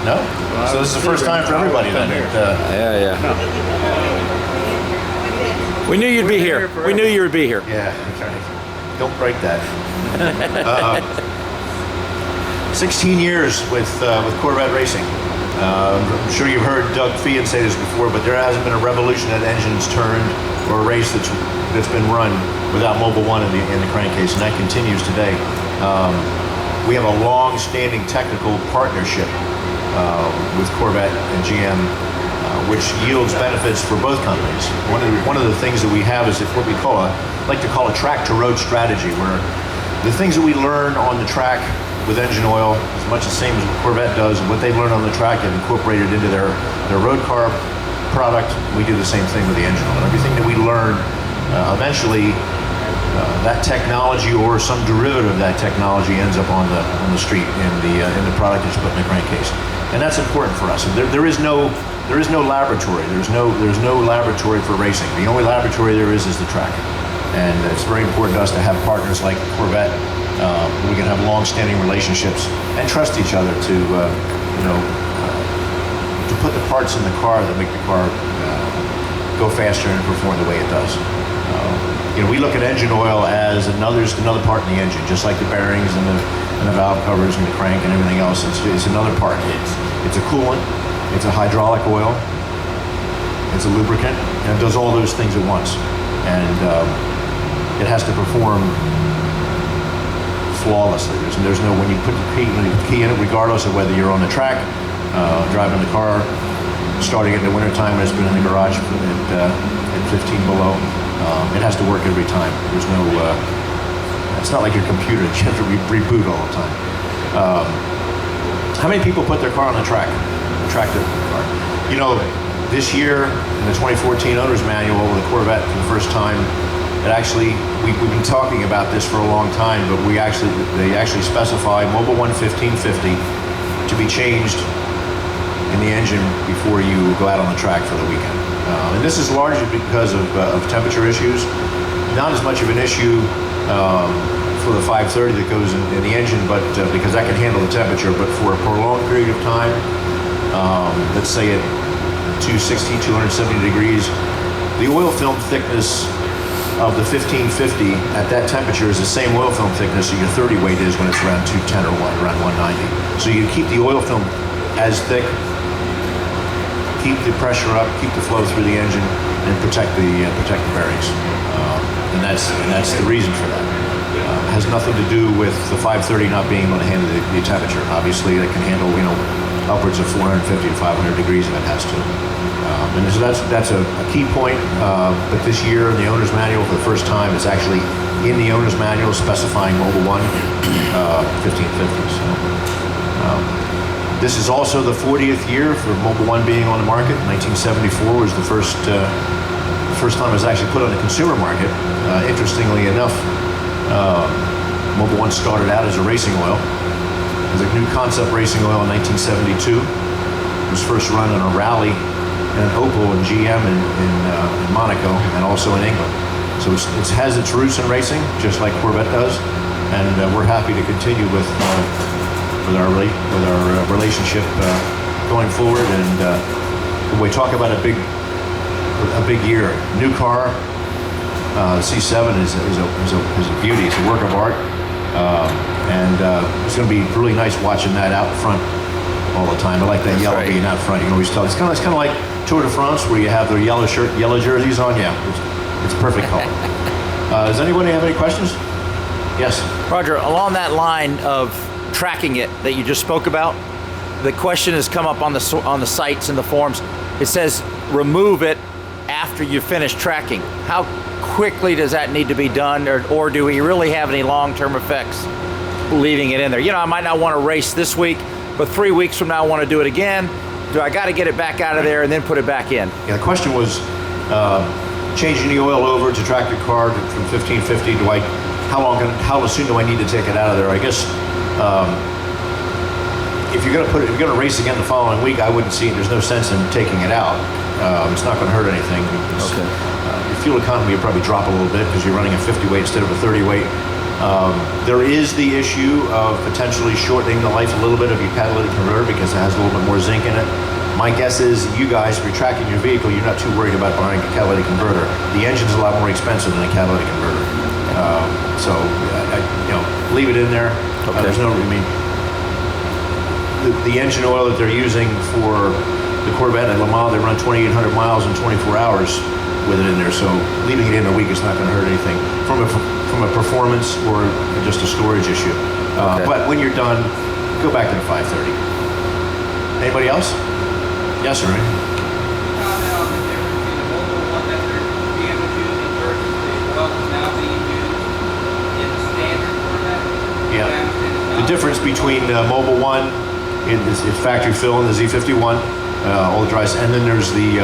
No? So this is the first time for everybody then? Yeah. We knew you'd be here. We knew you would be here. Yeah, okay. Don't break that. 16 years with Corvette Racing. I'm sure you've heard Doug Feehan say this before, but there hasn't been a revolution that engine's turned or a race that's been run without Mobil 1 in the crankcase, and that continues today. We have a long-standing technical partnership with Corvette and GM, which yields benefits for both companies. One of the things that we have is what we like to call a track-to-road strategy, where the things that we learn on the track with engine oil, as much the same as Corvette does, and what they've learned on the track and incorporated into their road car product, we do the same thing with the engine oil. Everything that we learn, eventually, that technology or some derivative of that technology ends up on the street in the product that's put in the crankcase, and that's important for us. And there is no laboratory. There's no laboratory for racing. The only laboratory there is the track, and it's very important to us to have partners like Corvette. We can have long-standing relationships and trust each other to put the parts in the car that make the car go faster and perform the way it does. We look at engine oil as another part in the engine, just like the bearings and the valve covers and the crank and everything else. It's another part. It's a coolant, it's a hydraulic oil, it's a lubricant, and it does all those things at once. And it has to perform flawlessly. There's no, when you put the key in it, regardless of whether you're on the track, driving the car, starting it in the wintertime when it's been in the garage at 15 below, it has to work every time. There's no, it's not like your computer that you have to reboot all the time. How many people put their car on the track? Track their car. This year in the 2014 owner's manual with the Corvette for the first time, we've been talking about this for a long time, but they actually specify Mobil 1 1550 to be changed in the engine before you go out on the track for the weekend. And this is largely because of temperature issues. Not as much of an issue for the 530 that goes in the engine, but because that can handle the temperature, but for a prolonged period of time, let's say at 260, 270 degrees, the oil film thickness of the 1550 at that temperature is the same oil film thickness that your 30 weight is when it's around 210 or around 190. So you keep the oil film as thick, keep the pressure up, keep the flow through the engine, and protect the bearings. And that's the reason for that. It has nothing to do with the 530 not being able to handle the temperature. Obviously, it can handle upwards of 450 to 500 degrees if it has to. And so that's a key point. But this year in the owner's manual, for the first time, it's actually in the owner's manual specifying Mobil 1 1550. So, this is also the 40th year for Mobil 1 being on the market. 1974 was the first time it was actually put on the consumer market. Interestingly enough, Mobil 1 started out as a racing oil. It was a new concept racing oil in 1972. It was first run in a rally and Opel and GM in Monaco and also in England. So it has its roots in racing, just like Corvette does, and we're happy to continue with our relationship going forward. And when we talk about a big year, new car, the C7 is a beauty. It's a work of art, and it's going to be really nice watching that out front all the time. I like that yellow being out front. You can always tell. It's kind of like Tour de France, where you have their yellow shirt, yellow jerseys on. Yeah, it's perfect color. Does anybody have any questions? Yes. Roger, along that line of tracking it that you just spoke about, the question has come up on the sites and the forums. It says remove it after you finish tracking. How quickly does that need to be done, or do we really have any long-term effects leaving it in there? I might not want to race this week, but 3 weeks from now I want to do it again. Do I got to get it back out of there and then put it back in? Yeah, the question was changing the oil over to track your car from 1550. How soon do I need to take it out of there? I guess if you're going to race again the following week, I wouldn't see. There's no sense in taking it out. It's not going to hurt anything. Okay. fuel economy will probably drop a little bit because you're running a 50 weight instead of a 30 weight. There is the issue of potentially shortening the life a little bit of your catalytic converter because it has a little bit more zinc in it. My guess is you guys, if you're tracking your vehicle, you're not too worried about buying a catalytic converter. The engine's a lot more expensive than a catalytic converter. So, leave it in there. Okay. There's no, the engine oil that they're using for the Corvette at Le Mans, they run 2,800 miles in 24 hours with it in there. So leaving it in a week is not going to hurt anything from a performance or just a storage issue. Okay. But when you're done, go back to the 530. Anybody else? Yes, sir. Comment on the difference in the Mobil one that they're being using versus the oil that's now being used in the standard Corvette. Yeah. The difference between Mobil 1 is factory fill and the Z51, all the dries, and then there's the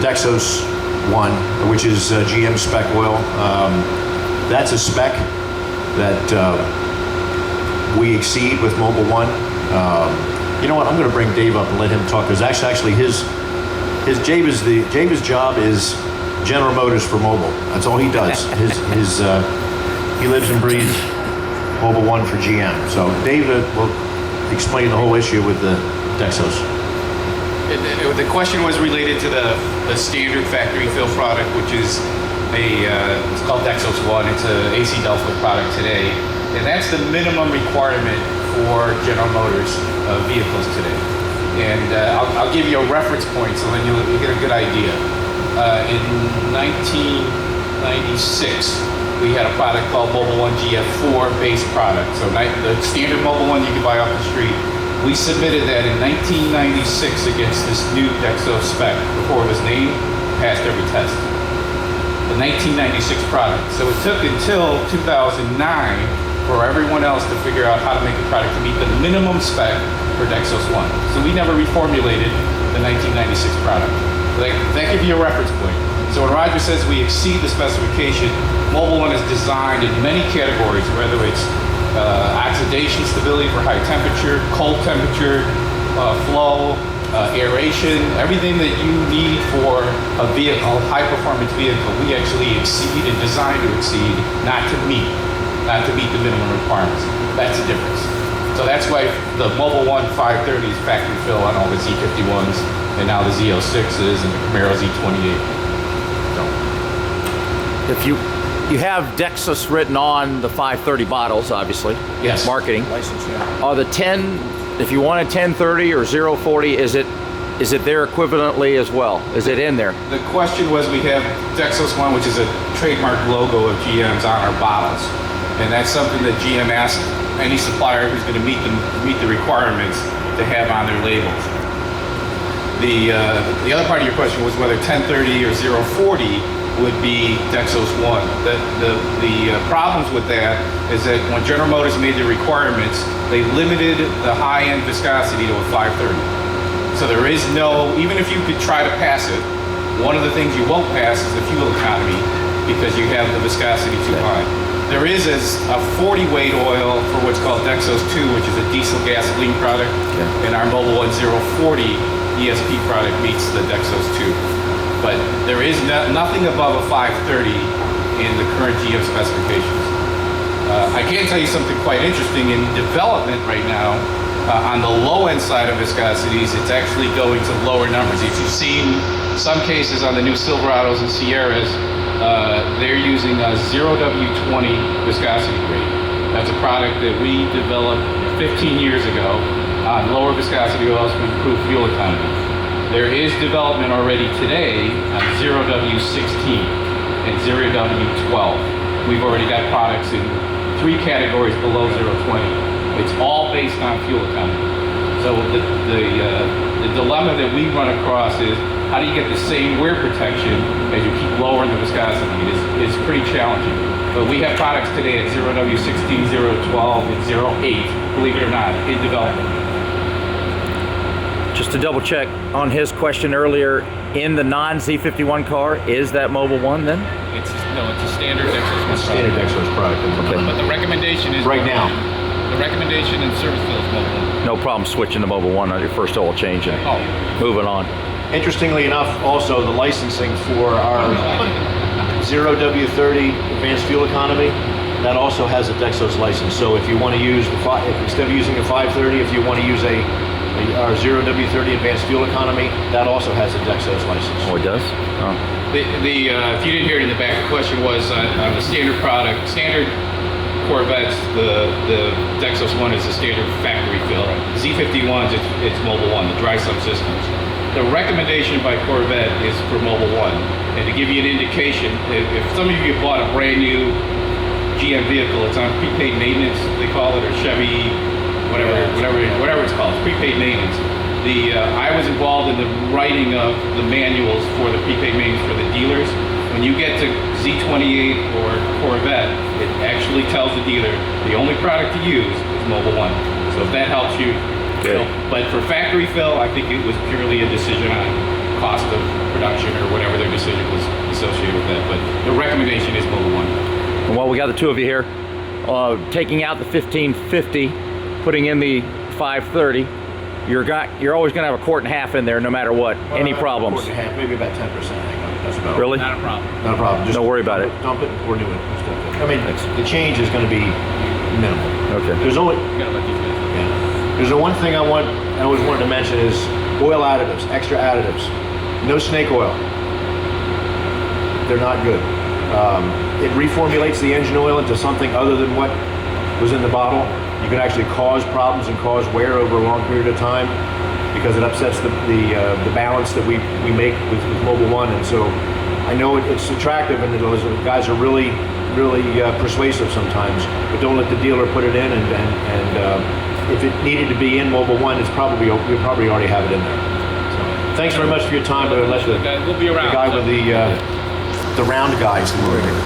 Dexos one, which is GM spec oil. That's a spec that we exceed with Mobil 1. You know what? I'm going to bring Dave up and let him talk because actually his Jabe's job is General Motors for Mobil. That's all he does. He lives and breathes Mobil 1 for GM. So Dave will explain the whole issue with the Dexos. The question was related to the standard factory fill product, which is it's called Dexos 1. It's an AC Delphi product today, and that's the minimum requirement for General Motors vehicles today. And I'll give you a reference point so then you'll get a good idea. In 1996, we had a product called Mobil 1 GF4 base product. So the standard Mobil 1 you can buy off the street. We submitted that in 1996 against this new Dexos spec before it was named, passed every test. The 1996 product. So it took until 2009 for everyone else to figure out how to make a product to meet the minimum spec for Dexos 1. So we never reformulated the 1996 product. That gives you a reference point. So when Roger says we exceed the specification, Mobil 1 is designed in many categories, whether it's oxidation stability for high temperature, cold temperature, flow, aeration, everything that you need for a vehicle, high performance vehicle, we actually exceed and design to exceed, not to meet the minimum requirements. That's the difference. So that's why the Mobil 1 530 is factory fill on all the Z51s and now the Z06s and the Camaro Z28. If you have Dexos written on the 530 bottles, obviously. Yes. Marketing. License, yeah. Are the 10, if you want a 1030 or 040, is it there equivalently as well? Is it in there? The question was, we have Dexos 1, which is a trademark logo of GM's on our bottles. And that's something that GM asked any supplier who's going to meet the requirements to have on their labels. The other part of your question was whether 1030 or 040 would be Dexos 1. The problems with that is that when General Motors made the requirements, they limited the high-end viscosity to a 530. So there is no, even if you could try to pass it, one of the things you won't pass is the fuel economy because you have the viscosity too high. There is a 40 weight oil for what's called Dexos 2, which is a diesel gasoline product, and our Mobil 1 040 ESP product meets the Dexos 2. But there is nothing above a 530 in the current GM specifications. I can tell you something quite interesting. In development right now, on the low end side of viscosities, it's actually going to lower numbers. If you've seen some cases on the new Silverados and Sierras, they're using a 0W20 viscosity grade. That's a product that we developed 15 years ago on lower viscosity oils to improve fuel economy. There is development already today on 0W16 and 0W12. We've already got products in 3 categories below 020. It's all based on fuel economy. So the dilemma that we run across is how do you get the same wear protection as you keep lowering the viscosity? It's pretty challenging. But we have products today at 0W16, 012, and 08, believe it or not, in development. Just to double check on his question earlier, in the non-Z51 car, is that Mobil 1 then? It's a standard Dexos. It's a standard Dexos product. Okay. But the recommendation is Right now. The recommendation in service field is Mobil 1. No problem switching to Mobil 1 on your first oil change and moving on. Interestingly enough, also the licensing for our 0W30 advanced fuel economy, that also has a Dexos license. So if you want to use instead of using a 530, if you want to use our 0W30 advanced fuel economy, that also has a Dexos license. Oh, it does? Oh. If you didn't hear it in the back, the question was on the standard product, standard Corvettes, the Dexos one is a standard factory fill. Z51s, it's Mobil 1, the dry sump systems. The recommendation by Corvette is for Mobil 1. And to give you an indication, if some of you have bought a brand new GM vehicle, it's on prepaid maintenance, they call it, or Chevy, whatever it's called, it's prepaid maintenance. I was involved in the writing of the manuals for the prepaid maintenance for the dealers. When you get to Z28 or Corvette, it actually tells the dealer the only product to use is Mobil 1. So if that helps you, Okay. But for factory fill, I think it was purely a decision on cost of production or whatever their decision was associated with that. But the recommendation is Mobil 1. And while we got the two of you here, taking out the 1550, putting in the 530, you're always going to have a quart and a half in there no matter what. Any problems? Quart and a half, maybe about 10%. That's about Really? Not a problem. Not a problem. Just Don't worry about it. Dump it or do it. I mean, the change is going to be minimal. Okay. There's only You gotta let these guys. there's the one thing I always wanted to mention is oil additives, extra additives. No snake oil. They're not good. It reformulates the engine oil into something other than what was in the bottle. You can actually cause problems and cause wear over a long period of time because it upsets the balance that we make with Mobil 1. And so I know it's attractive and the guys are really persuasive sometimes, but don't let the dealer put it in. And if it needed to be in Mobil 1, we probably already have it in there. So, thanks very much for your time. But let We'll be around. the guy with the round guys.